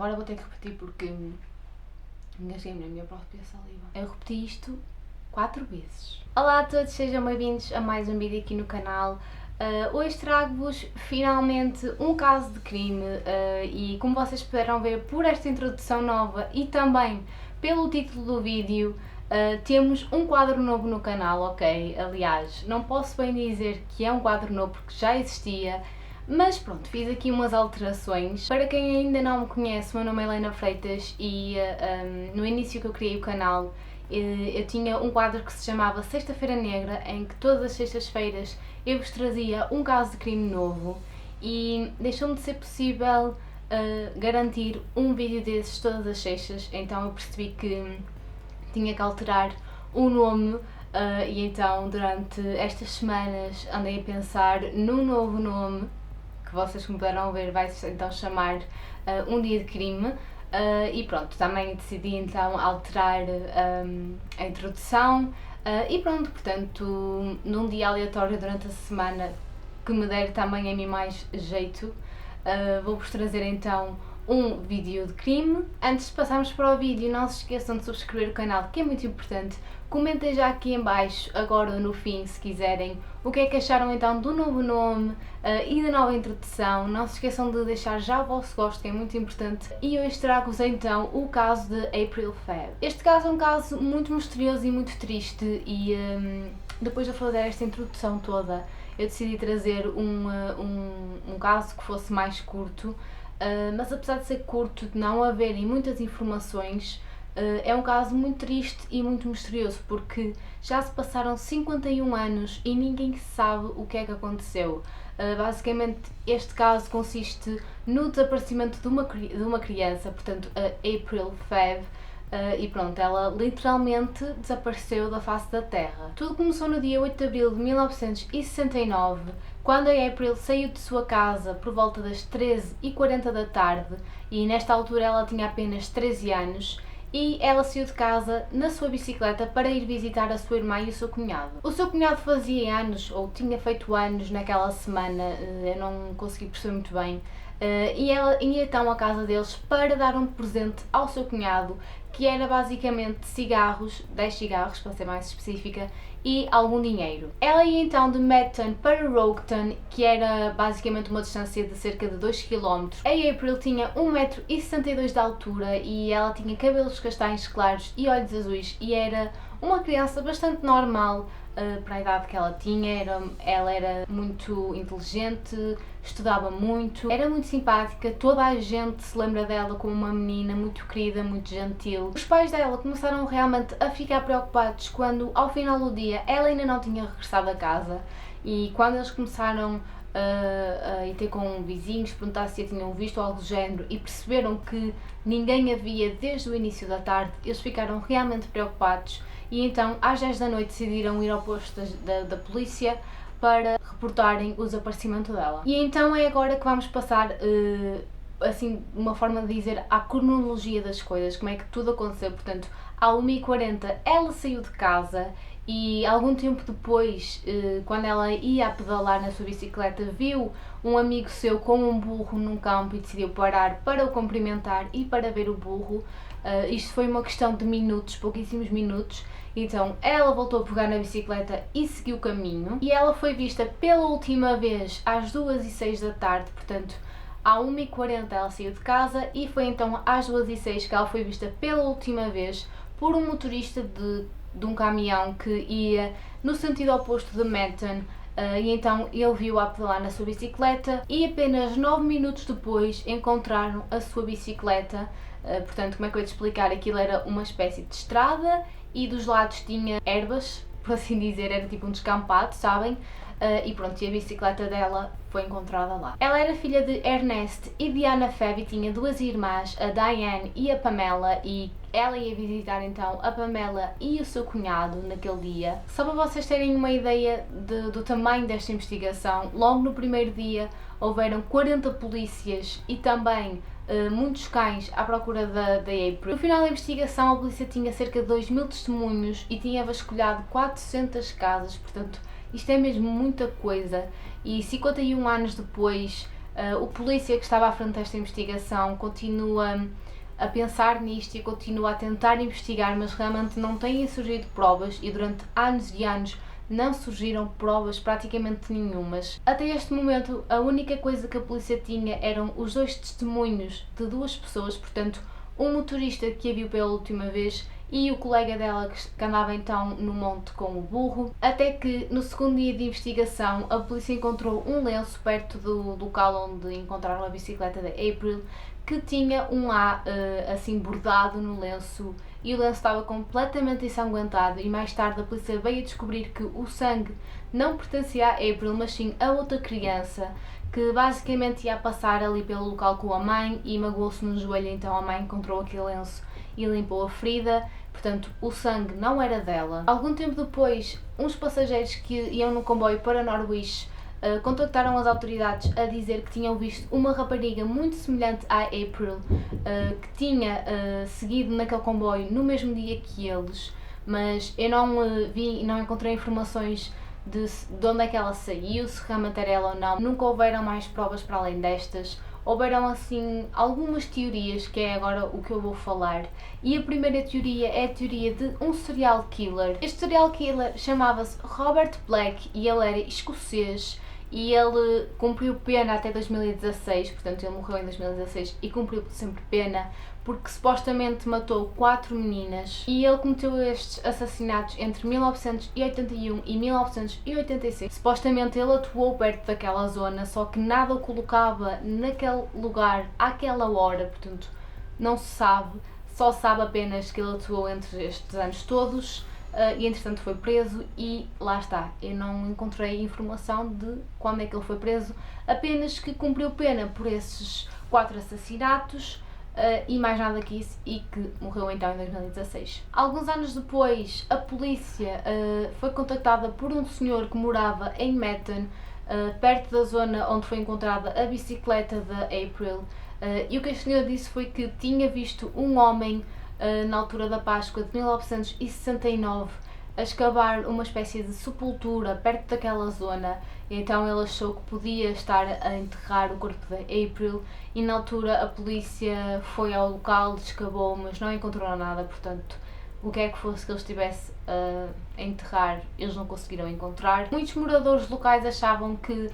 agora vou ter que repetir porque engasguei-me na minha própria saliva. Eu repeti isto 4 vezes. Olá a todos, sejam bem-vindos a mais um vídeo aqui no canal. Hoje trago-vos finalmente um caso de crime e como vocês puderam ver por esta introdução nova e também pelo título do vídeo, temos um quadro novo no canal, ok? Aliás, não posso bem dizer que é um quadro novo porque já existia, mas pronto, fiz aqui umas alterações. Para quem ainda não me conhece, o meu nome é Helena Freitas e no início que eu criei o canal eu tinha um quadro que se chamava Sexta-feira Negra, em que todas as sextas-feiras eu vos trazia um caso de crime novo e deixou-me de ser possível garantir um vídeo desses todas as sextas, então eu percebi que tinha que alterar o nome e então durante estas semanas andei a pensar num novo nome que vocês, como puderam ver, vai então chamar Um Dia de Crime. E pronto, também decidi então alterar a introdução e pronto, portanto, num dia aleatório durante a semana que me der também a mim mais jeito, vou-vos trazer então um vídeo de crime. Antes de passarmos para o vídeo, não se esqueçam de subscrever o canal, que é muito importante. Comentem já aqui em baixo, agora ou no fim, se quiserem, o que é que acharam então do novo nome e da nova introdução. Não se esqueçam de deixar já o vosso gosto, que é muito importante. E hoje trago-vos então o caso de April Feb. Este caso é um caso muito misterioso e muito triste e depois de eu fazer esta introdução toda, eu decidi trazer um caso que fosse mais curto, mas apesar de ser curto, de não haverem muitas informações, é um caso muito triste e muito misterioso porque já se passaram 51 anos e ninguém sabe o que é que aconteceu. Basicamente este caso consiste no desaparecimento de uma criança, portanto a April Feb, e pronto, ela literalmente desapareceu da face da Terra. Tudo começou no dia 8 de abril de 1969, quando a April saiu de sua casa por volta das 13h40 da tarde e nesta altura ela tinha apenas 13 anos. E ela saiu de casa na sua bicicleta para ir visitar a sua irmã e o seu cunhado. O seu cunhado fazia anos, ou tinha feito anos naquela semana, eu não consegui perceber muito bem, e ela ia então à casa deles para dar um presente ao seu cunhado, que era basicamente cigarros, 10 cigarros para ser mais específica, e algum dinheiro. Ela ia então de Madton para Rockton, que era basicamente uma distância de cerca de 2 km. A April tinha 1,62 m de altura e ela tinha cabelos castanhos claros e olhos azuis e era uma criança bastante normal para a idade que ela tinha. Ela era muito inteligente, estudava muito, era muito simpática, toda a gente se lembra dela como uma menina muito querida, muito gentil. Os pais dela começaram realmente a ficar preocupados quando, ao final do dia, ela ainda não tinha regressado a casa e quando eles começaram a ir ter com vizinhos, perguntar se a tinham visto algo do género e perceberam que ninguém havia desde o início da tarde, eles ficaram realmente preocupados e então às 10 da noite decidiram ir ao posto da polícia para reportarem o desaparecimento dela. E então é agora que vamos passar, assim, uma forma de dizer, à cronologia das coisas, como é que tudo aconteceu. Portanto, à 1h40 ela saiu de casa e algum tempo depois, quando ela ia a pedalar na sua bicicleta, viu um amigo seu com um burro num campo e decidiu parar para o cumprimentar e para ver o burro. Isto foi uma questão de minutos, pouquíssimos minutos. Então ela voltou a pegar na bicicleta e seguiu o caminho e ela foi vista pela última vez às 2h06 da tarde, portanto à 1h40 ela saiu de casa e foi então às 2h06 que ela foi vista pela última vez por um motorista de um caminhão que ia no sentido oposto de Madton. E então ele viu-a pedalar na sua bicicleta e apenas 9 minutos depois encontraram a sua bicicleta. Portanto, como é que eu ia te explicar? Aquilo era uma espécie de estrada e dos lados tinha ervas, por assim dizer, era tipo um descampado, sabem? E pronto, e a bicicleta dela foi encontrada lá. Ela era filha de Ernest e Diana Feb e tinha 2 irmãs, a Diane e a Pamela, e ela ia visitar então a Pamela e o seu cunhado naquele dia. Só para vocês terem uma ideia do tamanho desta investigação, logo no primeiro dia houveram 40 polícias e também muitos cães à procura da April. No final da investigação a polícia tinha cerca de 2.000 testemunhos e tinha vasculhado 400 casas, portanto isto é mesmo muita coisa. E 51 anos depois O polícia que estava à frente desta investigação continua a pensar nisto e continua a tentar investigar, mas realmente não têm surgido provas e durante anos e anos não surgiram provas praticamente nenhumas. Até este momento, a única coisa que a polícia tinha eram os 2 testemunhos de 2 pessoas, portanto, um motorista que a viu pela última vez e o colega dela que andava então no monte com o burro, até que no segundo dia de investigação a polícia encontrou um lenço perto do local onde encontraram a bicicleta da April, que tinha um A assim bordado no lenço, e o lenço estava completamente ensanguentado, e mais tarde a polícia veio a descobrir que o sangue não pertencia a April, mas sim a outra criança, que basicamente ia passar ali pelo local com a mãe e magoou-se no joelho, então a mãe encontrou aquele lenço e limpou a ferida. Portanto, o sangue não era dela. Algum tempo depois, uns passageiros que iam no comboio para Norwich contactaram as autoridades a dizer que tinham visto uma rapariga muito semelhante à April, que tinha seguido naquele comboio no mesmo dia que eles, mas eu não vi e não encontrei informações de onde é que ela saiu, se realmente era ela ou não. Nunca houveram mais provas para além destas. Houveram assim algumas teorias, que é agora o que eu vou falar, e a primeira teoria é a teoria de um serial killer. Este serial killer chamava-se Robert Black e ele era escocês e ele cumpriu pena até 2016, portanto ele morreu em 2016 e cumpriu sempre pena porque supostamente matou 4 meninas, e ele cometeu estes assassinatos entre 1981 e 1986. Supostamente ele atuou perto daquela zona, só que nada o colocava naquele lugar àquela hora, portanto não se sabe, só sabe apenas que ele atuou entre estes anos todos. E entretanto foi preso e lá está, eu não encontrei informação de quando é que ele foi preso, apenas que cumpriu pena por esses 4 assassinatos e mais nada que isso, e que morreu então em 2016. Alguns anos depois, a polícia foi contactada por um senhor que morava em Metten, perto da zona onde foi encontrada a bicicleta da April, e o que este senhor disse foi que tinha visto um homem na altura da Páscoa de 1969 a escavar uma espécie de sepultura perto daquela zona, e então ele achou que podia estar a enterrar o corpo da April, e na altura a polícia foi ao local, escavou, mas não encontrou nada. Portanto, o que é que fosse que ele estivesse a enterrar, eles não conseguiram encontrar. Muitos moradores locais achavam que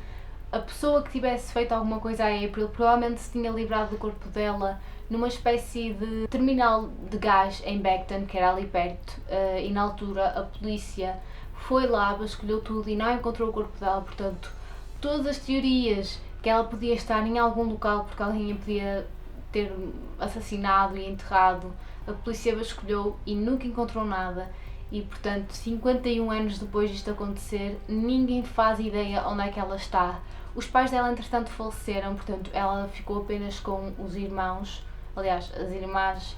a pessoa que tivesse feito alguma coisa à April provavelmente se tinha livrado do corpo dela numa espécie de terminal de gás em Beckton, que era ali perto, e na altura a polícia foi lá, vasculhou tudo e não encontrou o corpo dela. Portanto, todas as teorias que ela podia estar em algum local porque alguém a podia ter assassinado e enterrado, a polícia vasculhou e nunca encontrou nada. E portanto, 51 anos depois disto acontecer, ninguém faz ideia onde é que ela está. Os pais dela entretanto faleceram, portanto ela ficou apenas com os irmãos, aliás, as irmãs,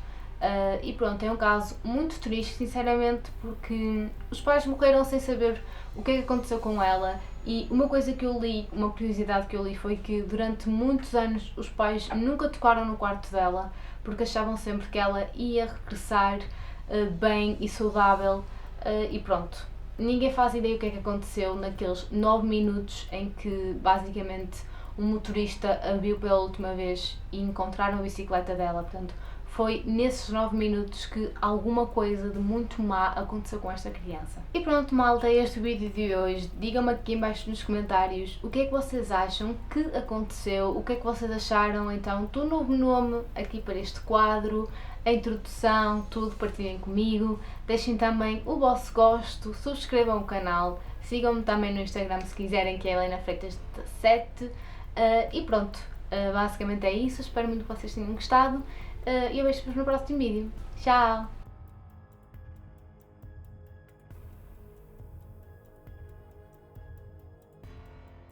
e pronto, é um caso muito triste, sinceramente, porque os pais morreram sem saber o que é que aconteceu com ela. E uma coisa que eu li, uma curiosidade que eu li, foi que durante muitos anos os pais nunca tocaram no quarto dela, porque achavam sempre que ela ia regressar bem e saudável, e pronto. Ninguém faz ideia o que é que aconteceu naqueles 9 minutos em que basicamente um motorista a viu pela última vez e encontraram a bicicleta dela. Portanto, foi nesses 9 minutos que alguma coisa de muito má aconteceu com esta criança. E pronto, malta, este é o vídeo de hoje. Digam-me aqui em baixo nos comentários o que é que vocês acham que aconteceu, o que é que vocês acharam então do novo nome aqui para este quadro, a introdução, tudo, partilhem comigo. Deixem também o vosso gosto, subscrevam o canal, sigam-me também no Instagram se quiserem, que é Helena Freitas 17. E pronto, basicamente é isso. Espero muito que vocês tenham gostado. E eu vejo-vos no próximo vídeo. Tchau!